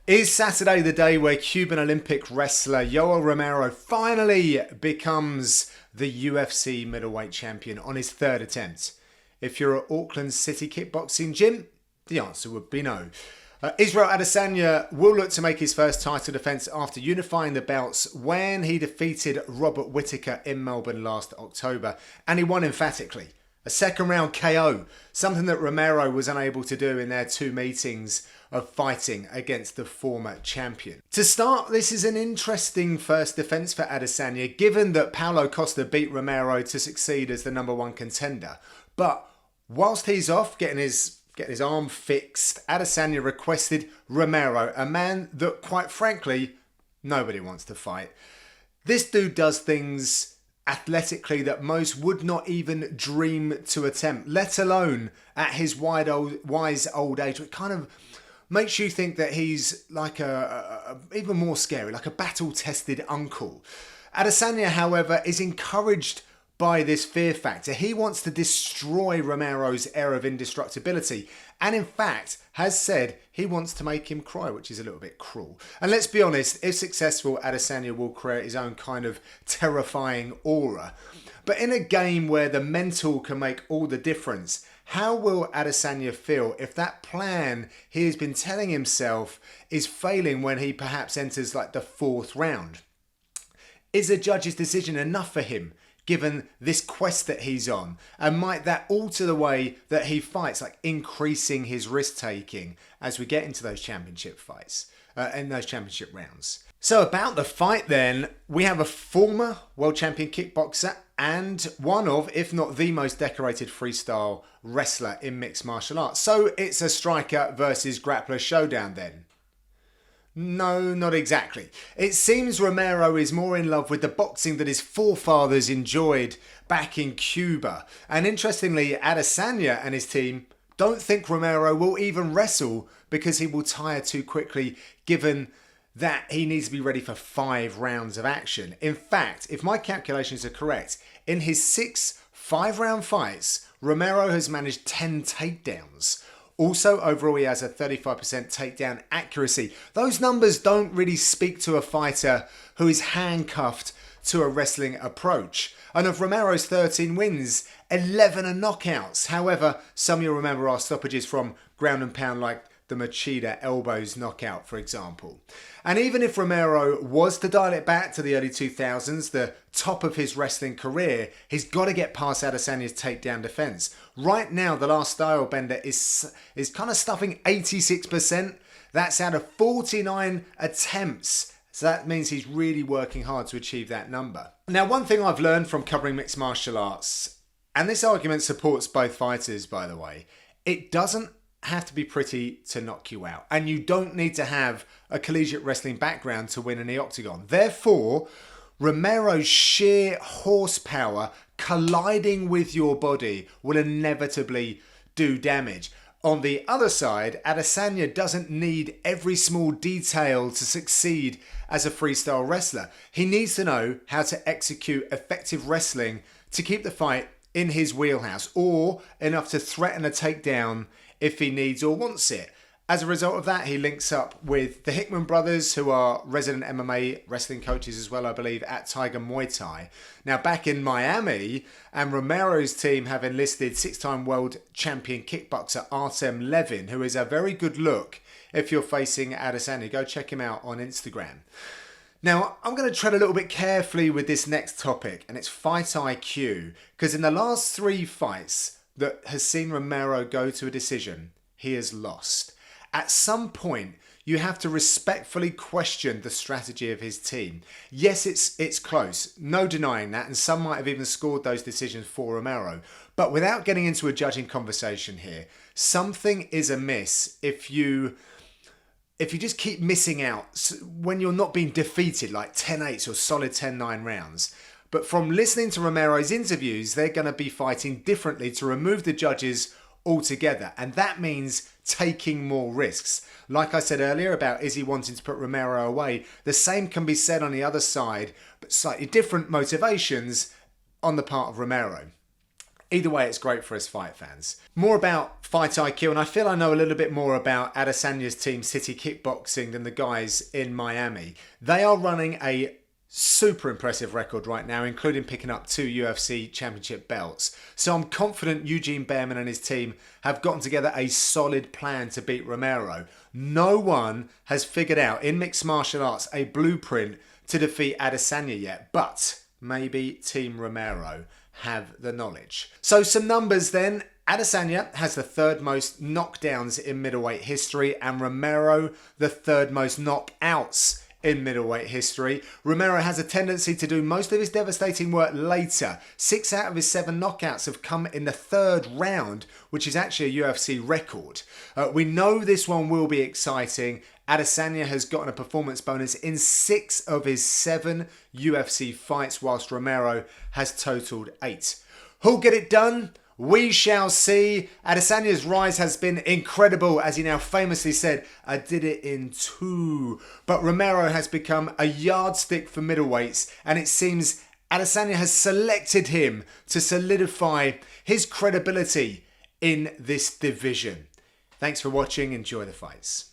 Is Saturday the day where Cuban Olympic wrestler Yoel Romero finally becomes the UFC middleweight champion on his third attempt? If you're at Auckland City Kickboxing Gym, the answer would be no. Israel Adesanya will look to make his first title defence after unifying the belts when he defeated Robert Whittaker in Melbourne last October, and he won emphatically. A second round KO, something that Romero was unable to do in their two meetings of fighting against the former champion. To start, this is an interesting first defence for Adesanya, given that Paulo Costa beat Romero to succeed as the number one contender. But whilst he's off getting his arm fixed, Adesanya requested Romero, a man that, quite frankly, nobody wants to fight. This dude does things athletically that most would not even dream to attempt, let alone at his wise old age. It kind of makes you think that he's like even more scary, like a battle-tested uncle. Adesanya, however, is encouraged by this fear factor. He wants to destroy Romero's air of indestructibility, and in fact has said he wants to make him cry, which is a little bit cruel. And let's be honest, if successful, Adesanya will create his own kind of terrifying aura. But in a game where the mental can make all the difference, how will Adesanya feel if that plan he has been telling himself is failing when he perhaps enters like the fourth round? Is a judge's decision enough for him, given this quest that he's on? And might that alter the way that he fights, like increasing his risk-taking as we get into those championship fights, in those championship rounds? So about the fight then, we have a former world champion kickboxer and one of, if not the most decorated freestyle wrestler in mixed martial arts. So it's a striker versus grappler showdown then. No, not exactly. It seems Romero is more in love with the boxing that his forefathers enjoyed back in Cuba. And interestingly, Adesanya and his team don't think Romero will even wrestle because he will tire too quickly, given that he needs to be ready for 5 rounds of action. In fact, if my calculations are correct, in his 6 5-round fights, Romero has managed 10 takedowns. Also, overall, he has a 35% takedown accuracy. Those numbers don't really speak to a fighter who is handcuffed to a wrestling approach. And of Romero's 13 wins, 11 are knockouts. However, some you'll remember are stoppages from ground and pound, like the Machida elbows knockout, for example. And even if Romero was to dial it back to the early 2000s, the top of his wrestling career, he's got to get past Adesanya's takedown defense. Right now, the last style bender is kind of stuffing 86%. That's out of 49 attempts. So that means he's really working hard to achieve that number. Now, one thing I've learned from covering mixed martial arts, and this argument supports both fighters, by the way, it doesn't have to be pretty to knock you out. And you don't need to have a collegiate wrestling background to win in the octagon. Therefore, Romero's sheer horsepower colliding with your body will inevitably do damage. On the other side, Adesanya doesn't need every small detail to succeed as a freestyle wrestler. He needs to know how to execute effective wrestling to keep the fight in his wheelhouse, or enough to threaten a takedown if he needs or wants it. As a result of that, he links up with the Hickman brothers, who are resident MMA wrestling coaches as well, I believe, at Tiger Muay Thai. Now, back in Miami, and Romero's team have enlisted 6-time world champion kickboxer Artem Levin, who is a very good look if you're facing Adesanya. Go check him out on Instagram. Now, I'm going to tread a little bit carefully with this next topic, and it's fight IQ, because in the last 3 fights that has seen Romero go to a decision, he has lost. At some point, you have to respectfully question the strategy of his team. Yes, it's close, no denying that, and some might have even scored those decisions for Romero. But without getting into a judging conversation here, something is amiss if you just keep missing out when you're not being defeated like 10-8 or solid 10-9 rounds. But from listening to Romero's interviews, they're going to be fighting differently to remove the judges altogether. And that means taking more risks. Like I said earlier about Izzy wanting to put Romero away, the same can be said on the other side, but slightly different motivations on the part of Romero. Either way, it's great for us fight fans. More about Fight IQ, and I feel I know a little bit more about Adesanya's team City Kickboxing than the guys in Miami. They are running a super impressive record right now, including picking up 2 UFC championship belts. So I'm confident Eugene Behrman and his team have gotten together a solid plan to beat Romero. No one has figured out in mixed martial arts a blueprint to defeat Adesanya yet, but maybe Team Romero have the knowledge. So some numbers then. Adesanya has the 3rd most knockdowns in middleweight history, and Romero the 3rd most knockouts in middleweight history. Romero has a tendency to do most of his devastating work later. 6 out of his 7 knockouts have come in the 3rd round, which is actually a UFC record. We know this one will be exciting. Adesanya has gotten a performance bonus in 6 of his 7 UFC fights, whilst Romero has totaled 8. Who'll get it done? We shall see. Adesanya's rise has been incredible, as he now famously said, I did it in 2. But Romero has become a yardstick for middleweights, and it seems Adesanya has selected him to solidify his credibility in this division. Thanks for watching. Enjoy the fights.